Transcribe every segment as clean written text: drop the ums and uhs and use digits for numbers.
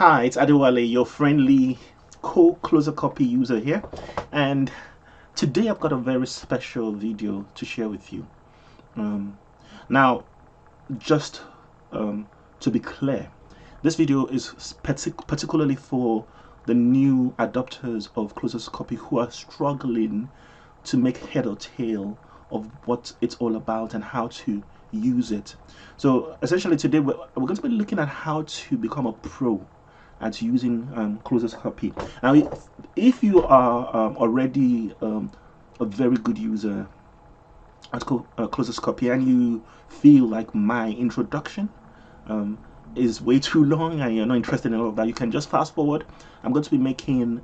Hi, it's Adewale, your friendly co-closer copy user here, and today I've got a very special video to share with you. Um, Now, just to be clear, this video is particularly for the new adopters of closer copy who are struggling to make head or tail of what it's all about and how to use it. So essentially today we're going to be looking at how to become a pro at using closest copy. Now if you are already a very good user at closest copy and you feel like my introduction is way too long and you're not interested in all of that, you can just fast forward. I'm going to be making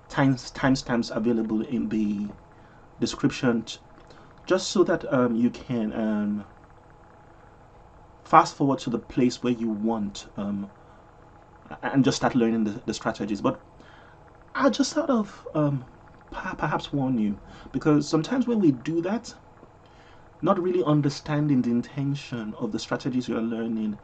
timestamps available in the description just so that you can fast forward to the place where you want and just start learning the strategies. But I just sort of perhaps warn you, because sometimes when we do that, not really understanding the intention of the strategies you're learning,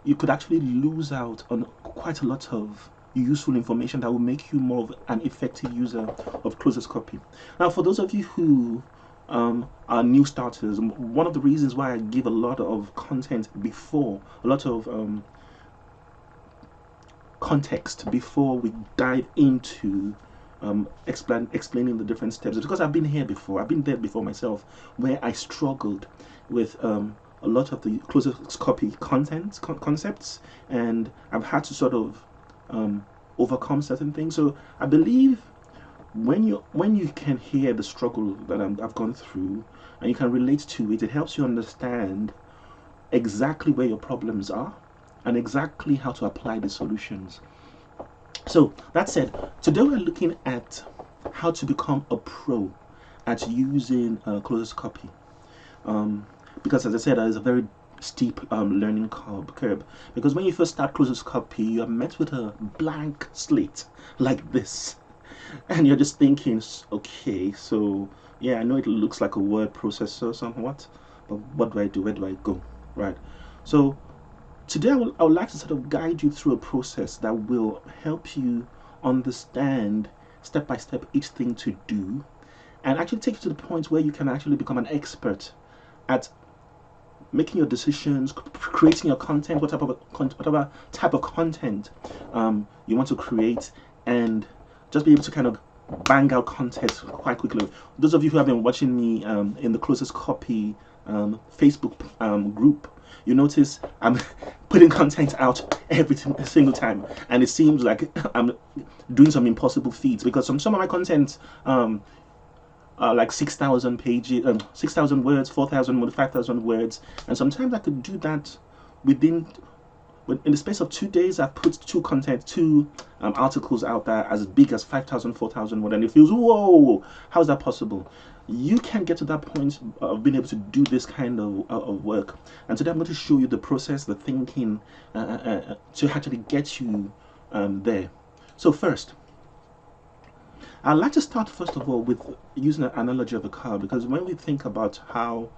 you could actually lose out on quite a lot of useful information that will make you more of an effective user of closest copy. Now, for those of you who are new starters, one of the reasons why I give a lot of content before, a lot of context before we dive into explaining the different steps, is because I've been here before. I've been there before myself, where I struggled with a lot of the closest copy concepts, and I've had to sort of overcome certain things. So I believe when you can hear the struggle that I've gone through and you can relate to it, it helps you understand exactly where your problems are and exactly how to apply the solutions. So that said, today we're looking at how to become a pro at using closest copy. Because as I said, it's a very steep learning curve. Because when you first start closest copy, you are met with a blank slate like this, and you're just thinking, okay, so yeah, I know it looks like a word processor somewhat, but what do I do? Where do I go? Right. So today I would like to sort of guide you through a process that will help you understand step by step each thing to do, and actually take you to the point where you can actually become an expert at making your decisions, creating your content, whatever type of content you want to create, and just be able to kind of bang out content quite quickly. Those of you who have been watching me in the closest copy Facebook group, you notice I'm putting content out every single time, and it seems like I'm doing some impossible feats, because some of my content like 6,000 pages, 6,000 words, 4,000, 5,000 words, and sometimes I could do that within in the space of 2 days. I've put two articles out there as big as 5,000, 4,000 words, and it feels, whoa, how is that possible? You can get to that point of being able to do this kind of work, and today I'm going to show you the process, the thinking to actually get you there. So first, I'd like to start first of all with using an analogy of a car, because when we think about how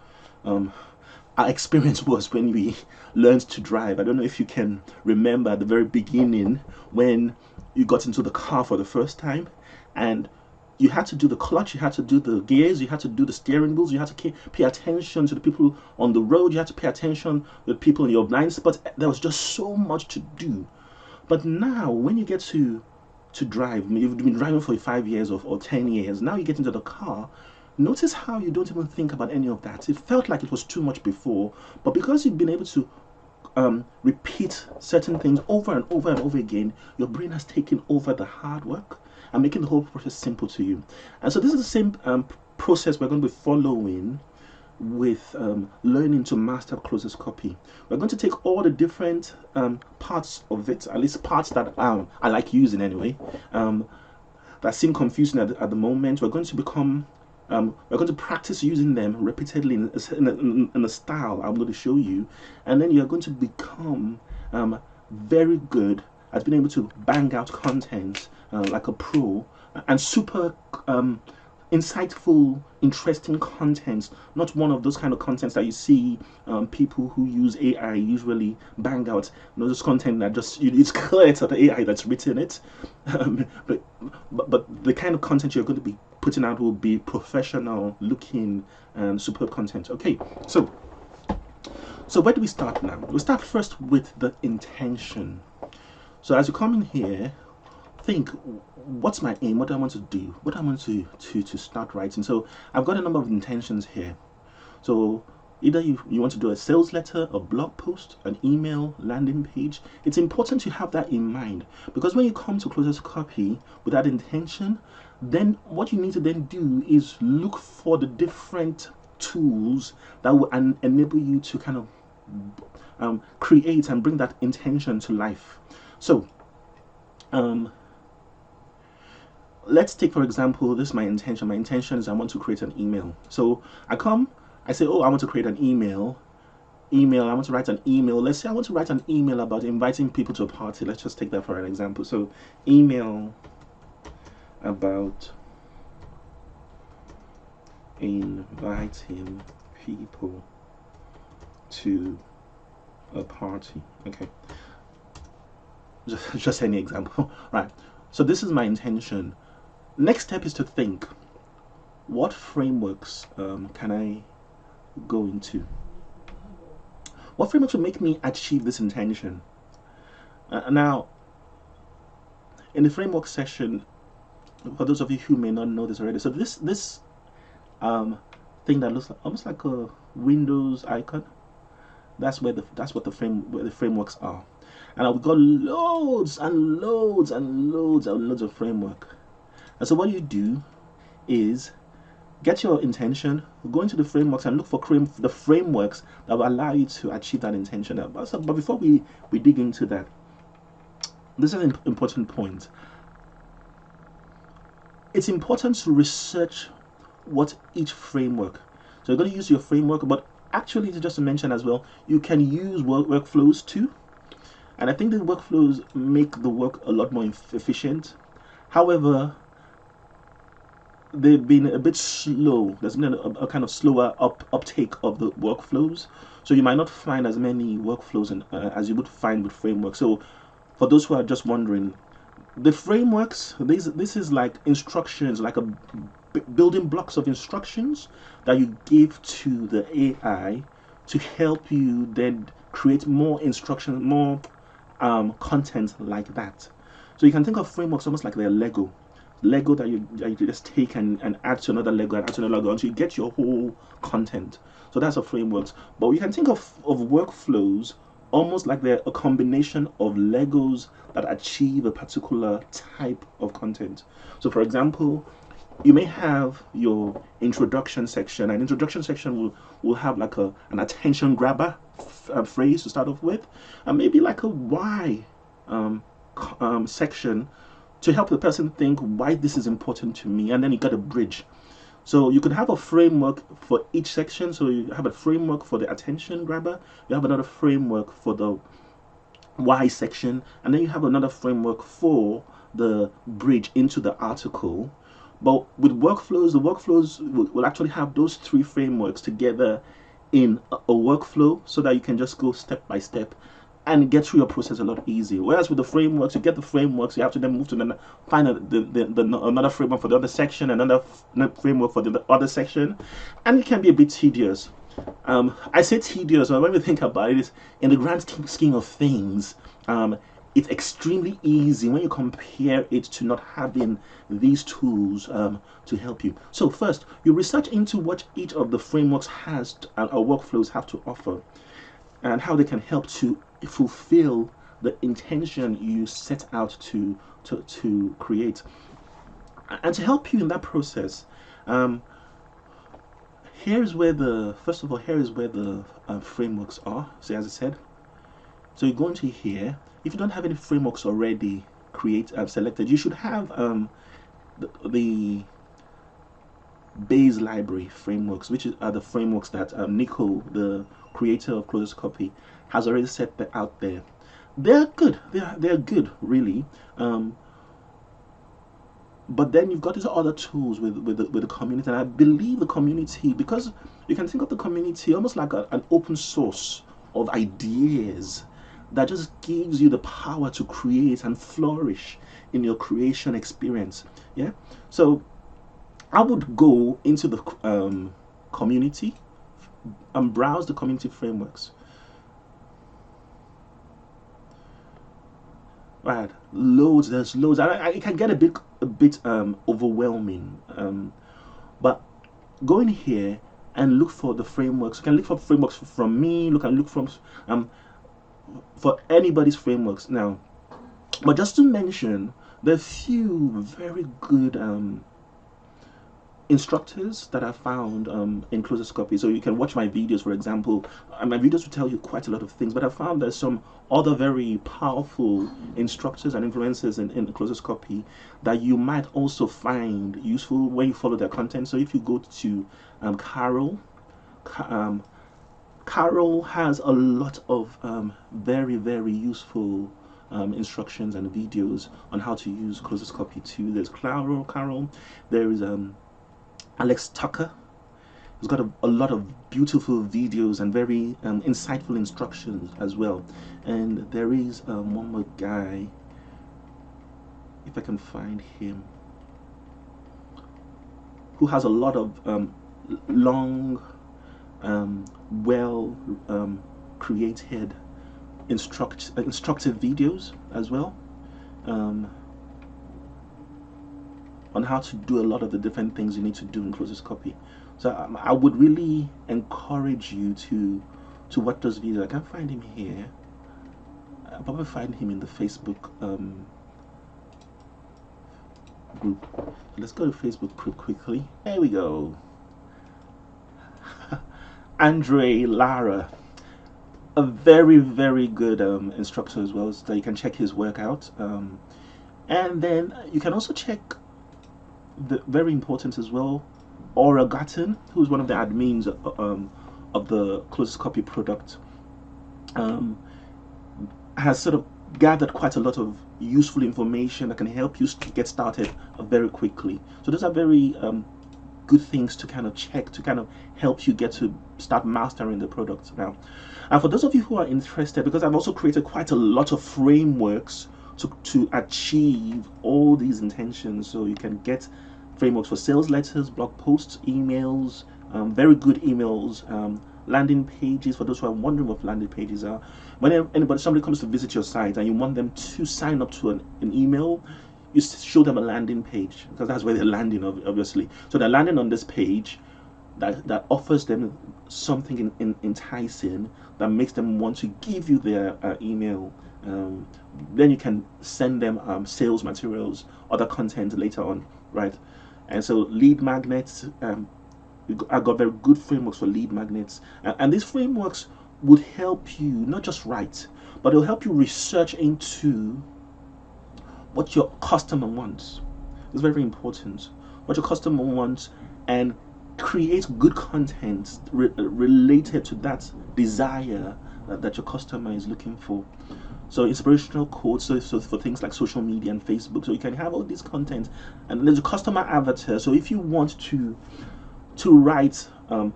our experience was when we learned to drive, I don't know if you can remember at the very beginning when you got into the car for the first time, and you had to do the clutch, you had to do the gears, you had to do the steering wheels, you had to pay attention to the people on the road, you had to pay attention to the people in your blind spot. There was just so much to do. But now when you get to drive, you've been driving for 5 years or 10 years, now you get into the car, notice how you don't even think about any of that. It felt like it was too much before, but because you've been able to repeat certain things over and over and over again, your brain has taken over the hard work and making the whole process simple to you. And so this is the same process we're going to be following with learning to master closest copy. We're going to take all the different parts of it, at least parts that I like using anyway, that seem confusing at the moment. We're going to practice using them repeatedly in a style I'm going to show you, and then you're going to become very good at being able to bang out content like a pro, and super insightful, interesting content, not one of those kind of contents that you see people who use AI usually bang out. Those content that just it's clear it's the AI that's written it, but the kind of content you're going to be putting out will be professional looking and superb content. Okay, so where do we start now? We start first with the intention. So as you come in here, think, what's my aim? What do I want to do? What do I want to start writing? So I've got a number of intentions here. So either you want to do a sales letter, a blog post, an email, landing page. It's important to have that in mind, because when you come to Closest Copy with that intention, then what you need to then do is look for the different tools that will enable you to kind of create and bring that intention to life. So let's take, for example, this is my intention. My intention is I want to create an email. So I say, oh, I want to create an email. I want to write an email. Let's say I want to write an email about inviting people to a party. Let's just take that for an example. So email about inviting people to a party. Okay, just any example. Right, so this is my intention. Next step is to think, what frameworks can I go into? What frameworks will make me achieve this intention? Now, in the framework section, for those of you who may not know this already, so this thing that looks almost like a Windows icon, that's what the frameworks are. And I've got loads and loads and loads and loads of framework. And so what you do is get your intention, go into the frameworks and look for the frameworks that will allow you to achieve that intention. But before we dig into that, this is an important point. It's important to research what each framework. So you're going to use your framework, but actually, just to mention as well, you can use workflows too. And I think the workflows make the work a lot more efficient. However, they've been a bit slow. There's been a kind of slower uptake of the workflows. So you might not find as many workflows as you would find with frameworks. So for those who are just wondering, the frameworks, this is like instructions, like a building blocks of instructions that you give to the AI to help you then create more instruction, more content like that. So you can think of frameworks almost like they're Lego that you just take and add to another Lego and add to another Lego until you get your whole content. So that's a framework. But you can think of workflows almost like they're a combination of Legos that achieve a particular type of content. So for example, you may have your introduction section. An introduction section will have like an attention grabber phrase to start off with, and maybe like a why section to help the person think why this is important to me, and then you got a bridge. So you could have a framework for each section. So you have a framework for the attention grabber, you have another framework for the why section, and then you have another framework for the bridge into the article. But with workflows, the workflows will actually have those three frameworks together in a workflow, so that you can just go step by step and get through your process a lot easier. Whereas with the frameworks, you get the frameworks, you have to then move to find another framework for the other section, another framework for the other section, and it can be a bit tedious. I say tedious, but when we think about it, in the grand scheme of things, it's extremely easy when you compare it to not having these tools to help you. So first, you research into what each of the frameworks has or workflows have to offer, and how they can help to fulfill the intention you set out to create. And to help you in that process, here's where the frameworks are. So as I said, so you go into here. If you don't have any frameworks already selected, you should have the base library frameworks, which are the frameworks that Nico, the creator of Closest Copy, has already set out there. They're good. They're good, really. But then you've got these other tools with the community, and I believe the community, because you can think of the community almost like an open source of ideas that just gives you the power to create and flourish in your creation experience. Yeah. So I would go into the community and browse the community frameworks. Right, loads. There's loads. It can get a bit overwhelming. But go in here and look for the frameworks. You can look for frameworks from me. Look from um for anybody's frameworks now. But just to mention, there are few very good instructors that I found in closest copy. So you can watch my videos, for example. My videos will tell you quite a lot of things, but I found there's some other very powerful instructors and influencers in the closest copy that you might also find useful when you follow their content. So if you go to Carol, Carol has a lot of very, very useful instructions and videos on how to use closest copy too. There's Carol. There is Alex Tucker. He's got a lot of beautiful videos and very insightful instructions as well. And there is one more guy, if I can find him, who has a lot of long, well created instructive videos as well. On how to do a lot of the different things you need to do in closest copy. So I would really encourage you to watch those videos. I can't find him here. I'll probably find him in the Facebook group. So let's go to Facebook group quickly. There we go. Andre Lara, a very, very good instructor as well, so you can check his work out. And then you can also check, very important as well, Aura Gatton, who's one of the admins of the closest copy product, has sort of gathered quite a lot of useful information that can help you get started very quickly. So those are very good things to kind of check, to kind of help you get to start mastering the product now. And for those of you who are interested, because I've also created quite a lot of frameworks to achieve all these intentions. So you can get frameworks for sales letters, blog posts, emails, very good emails, landing pages. For those who are wondering what landing pages are, when somebody comes to visit your site and you want them to sign up to an email, you show them a landing page, because that's where they're landing, obviously. So they're landing on this page that offers them something enticing that makes them want to give you their email. Then you can send them sales materials, other content later on, right? And so lead magnets, I got very good frameworks for lead magnets, and these frameworks would help you not just write, but it'll help you research into what your customer wants. It's very important what your customer wants, and create good content related to that desire that your customer is looking for. So inspirational quotes, so for things like social media and Facebook, so you can have all this content. And there's a customer avatar. So if you want to write a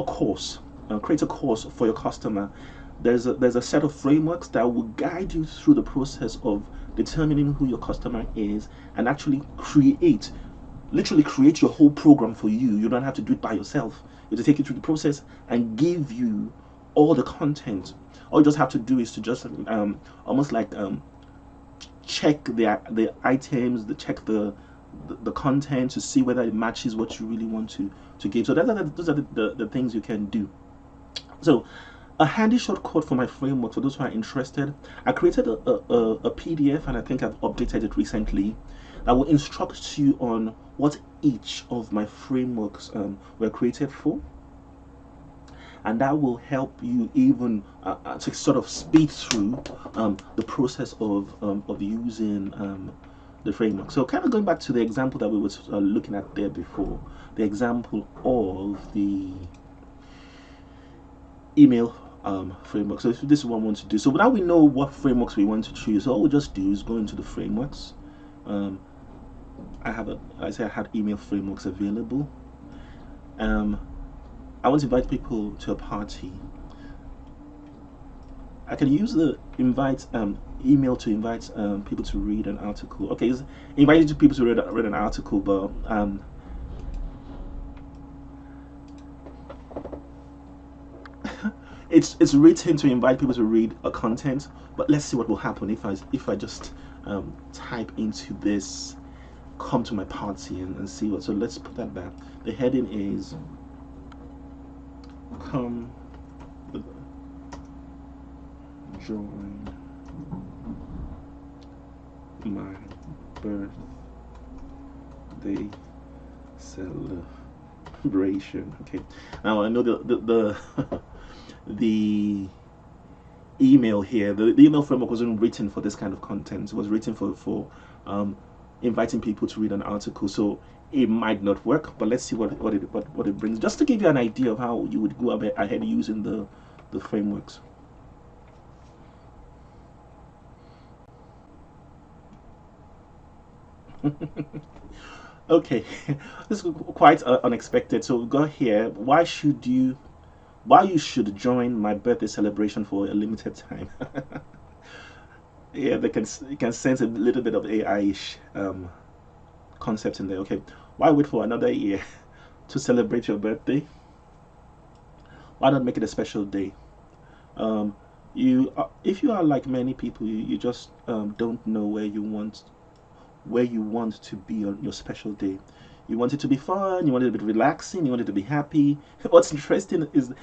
course, create a course for your customer, there's a set of frameworks that will guide you through the process of determining who your customer is, and actually literally create your whole program for you. You don't have to do it by yourself. It'll take you through the process and give you all the content. All you just have to do is to just almost like check the items, check the content to see whether it matches what you really want to give. So those are the things you can do. So a handy shortcut for my framework, for those who are interested, I created a PDF, and I think I've updated it recently, that will instruct you on what each of my frameworks were created for. And that will help you even to sort of speed through the process of using the framework. So kind of going back to the example that we were looking at there before, the example of the email framework. So this is what I want to do. So now we know what frameworks we want to choose. So all we just do is go into the frameworks, I said I had email frameworks available. Um, I want to invite people to a party. I can use the invite email to invite people to read an article. Okay, it's inviting people to read an article, but it's written to invite people to read a content. But let's see what will happen if I just type into this, come to my party, and see what. So let's put that back. The heading is come join my birthday celebration. Okay, now I know the the email here, the email framework wasn't written for this kind of content. It was written for inviting people to read an article. So it might not work, but let's see what it brings. Just to give you an idea of how you would go ahead using the frameworks. Okay, this is quite unexpected. So we got here. Why you should join my birthday celebration for a limited time? Yeah, you can sense a little bit of AI-ish concept in there. Okay, why wait for another year to celebrate your birthday? Why not make it a special day? Um, if you are like many people, you just don't know where you want to be on your special day. You want it to be fun. You want it to be relaxing. You want it to be happy. What's interesting is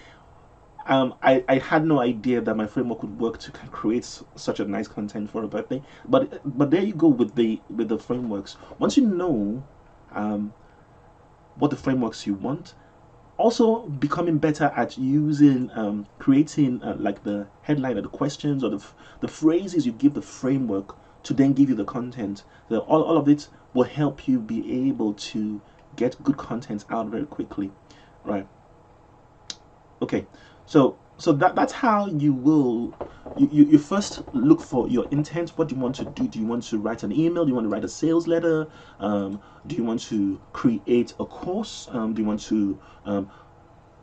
I had no idea that my framework would work to create such a nice content for a birthday. But there you go with the frameworks. Once you know um, what the frameworks you want, also becoming better at using creating like the headline or the questions or the phrases you give the framework to then give you the content. All of it will help you be able to get good content out very quickly, right? Okay, so that's how you will you first look for your intent. What do you want to do? Do you want to write an email? Do you want to write a sales letter? Do you want to create a course? Do you want to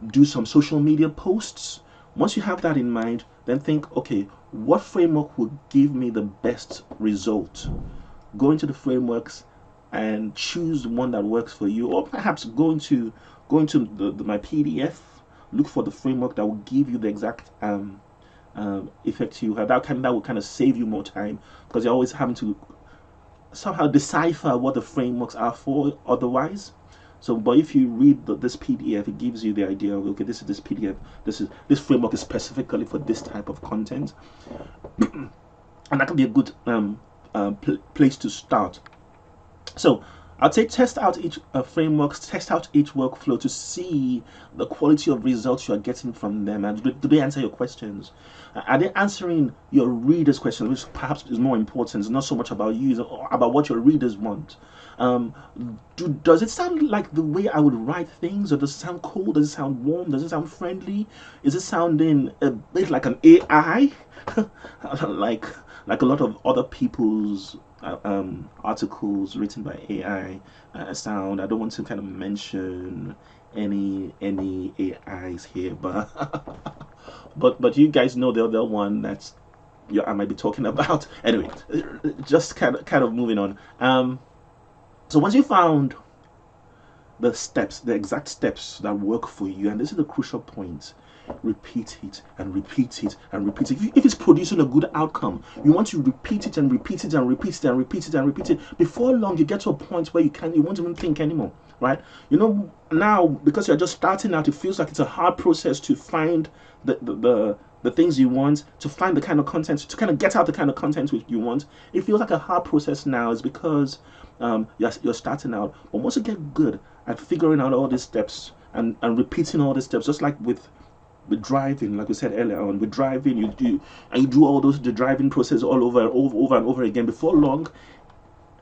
do some social media posts? Once you have that in mind, then think, okay, what framework would give me the best result? Go into the frameworks and choose one that works for you, or perhaps go into my PDF, look for the framework that will give you the exact effect you have. That will kind of save you more time, because you're always having to somehow decipher what the frameworks are for otherwise. So, but if you read this PDF, it gives you the idea of, okay, this is this PDF, this framework is specifically for this type of content, and that can be a good place to start. So I'll say test out each frameworks, test out each workflow to see the quality of results you are getting from them, and do they answer your questions? Are they answering your readers' questions, which perhaps is more important? It's not so much about you, it's about what your readers want. Um, does it sound like the way I would write things, or does it sound cool? Does it sound warm? Does it sound friendly? Is it sounding a bit like an AI, like a lot of other people's articles written by AI sound? I don't want to kind of mention any AIs here, but but you guys know the other one that's I might be talking about. Anyway, just kind of moving on. So once you found the exact steps that work for you, and this is the crucial point, repeat it and repeat it and repeat it. If it's producing a good outcome, you want to repeat it and repeat it and repeat it and repeat it and repeat it. Before long, you get to a point where you won't even think anymore, right? Now, because you're just starting out, it feels like it's a hard process to find the things you want, to find the kind of content, to kind of get out the kind of content you want. It feels like a hard process now. It's because you're starting out. But once you get good at figuring out all these steps and repeating all these steps, just like with driving, like we said earlier on, with driving, you do all the driving process all over and over again. Before long,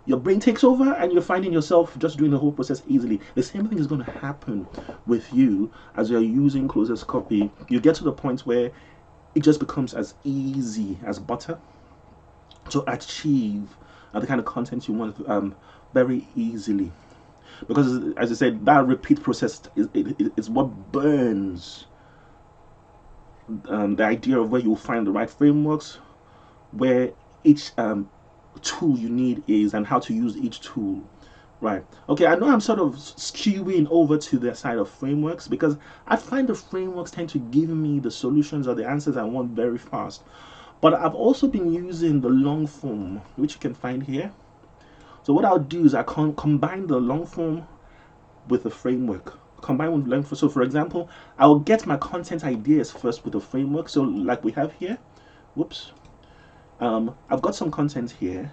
your brain takes over and you're finding yourself just doing the whole process easily. The same thing is going to happen with you as you're using Closest Copy. You get to the point where it just becomes as easy as butter to achieve the kind of content you want very easily. Because, as I said, that repeat process is what burns the idea of where you'll find the right frameworks, where each tool you need is, and how to use each tool. Right. Okay, I know I'm sort of skewing over to the side of frameworks because I find the frameworks tend to give me the solutions or the answers I want very fast. But I've also been using the long form, which you can find here. So what I'll do is I combine the long form with the framework. Combine with long form. So for example, I'll get my content ideas first with the framework. So like we have here, whoops. I've got some content here.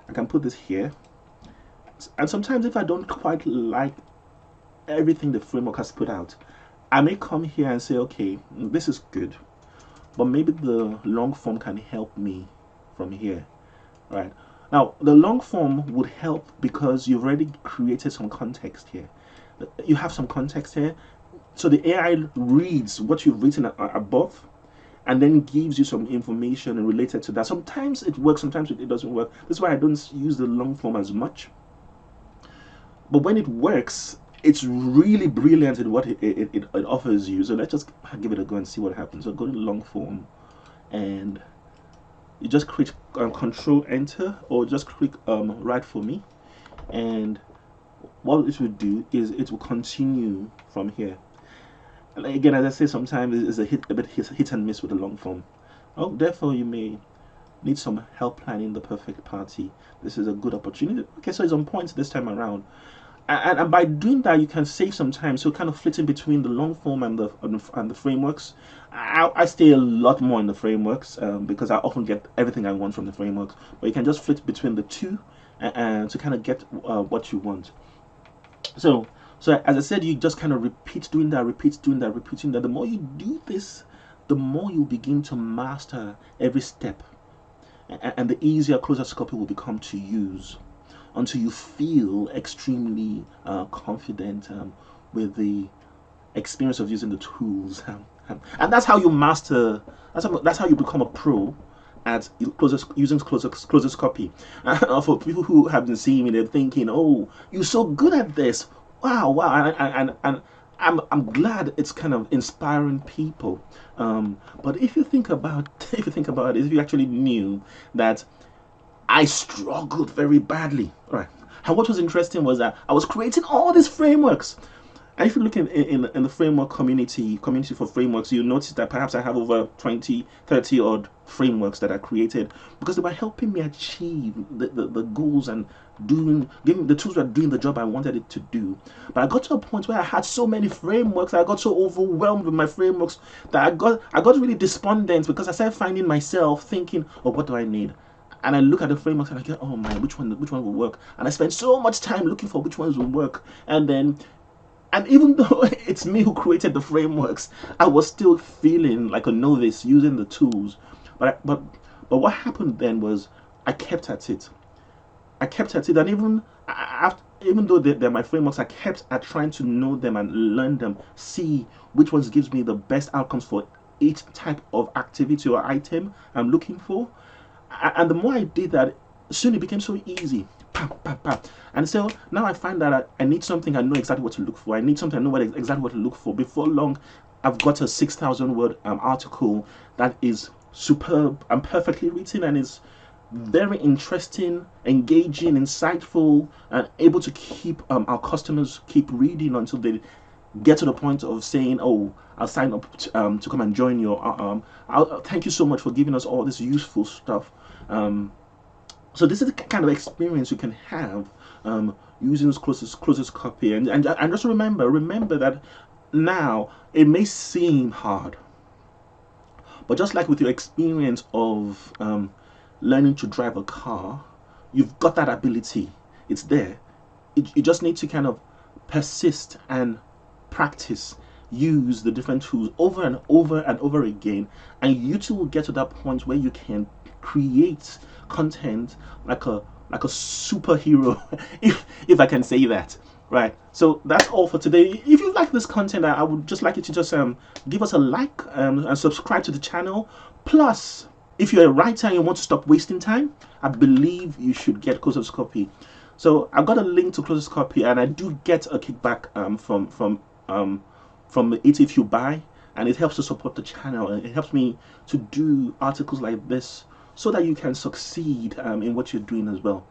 I can put this here. And sometimes if I don't quite like everything the framework has put out, I may come here and say, okay, this is good, but maybe the long form can help me from here, right? Now, the long form would help because you've already created some context here. You have some context here. So the AI reads what you've written above and then gives you some information related to that. Sometimes it works, sometimes it doesn't work. That's why I don't use the long form as much. But when it works, it's really brilliant in what it offers you. So let's just give it a go and see what happens. So go to the long form and you just click Control Enter, or just click write for me, and what it will do is it will continue from here. And again, as I say, sometimes it's a bit hit and miss with the long form. Oh, therefore you may need some help planning the perfect party. This is a good opportunity. Okay, so it's on point this time around. And by doing that, you can save some time. So kind of flitting between the long form and the frameworks. I stay a lot more in the frameworks because I often get everything I want from the frameworks. But you can just flit between the two and to kind of get what you want. So as I said, you just kind of repeat doing that, repeating that. The more you do this, the more you begin to master every step, and the easier closest copy will become to use, until you feel extremely confident with the experience of using the tools. And that's how you master, that's how you become a pro at using closest copy. For people who have been seeing me, they're thinking, oh, you're so good at this. Wow. And I'm glad it's kind of inspiring people. But if you think about it, if you actually knew that I struggled very badly, right? And what was interesting was that I was creating all these frameworks. And if you look in the framework community for frameworks, you'll notice that perhaps I have over 20, 30 odd frameworks that I created because they were helping me achieve the goals and giving the tools were doing the job I wanted it to do. But I got to a point where I had so many frameworks, I got so overwhelmed with my frameworks that I got really despondent because I started finding myself thinking, oh, what do I need? And I look at the frameworks and I go, oh man, which one will work? And I spend so much time looking for which ones will work. And even though it's me who created the frameworks, I was still feeling like a novice using the tools. But what happened then was I kept at it. And even though they're my frameworks, I kept at trying to know them and learn them, see which ones gives me the best outcomes for each type of activity or item I'm looking for. And the more I did that, soon it became so easy. And so now I find that I need something I know exactly what to look for. I need something I know exactly what to look for. Before long, I've got a 6,000 word article that is superb and perfectly written and is very interesting, engaging, insightful, and able to keep our customers keep reading until they get to the point of saying, oh, I'll sign up to come and join your thank you so much for giving us all this useful stuff. So this is the kind of experience you can have using this closest copy, and just remember that now it may seem hard, but just like with your experience of learning to drive a car, you've got that ability. It's there. You just need to kind of persist and practice, use the different tools over and over again, and you too will get to that point where you can create content like a superhero, if I can say that, right? So that's all for today. If you like this content, I would just like you to just give us a like and subscribe to the channel. Plus, if you're a writer and you want to stop wasting time, I believe you should get closest copy. So I've got a link to close this copy, and I do get a kickback from it if you buy, and it helps to support the channel, and it helps me to do articles like this so that you can succeed in what you're doing as well.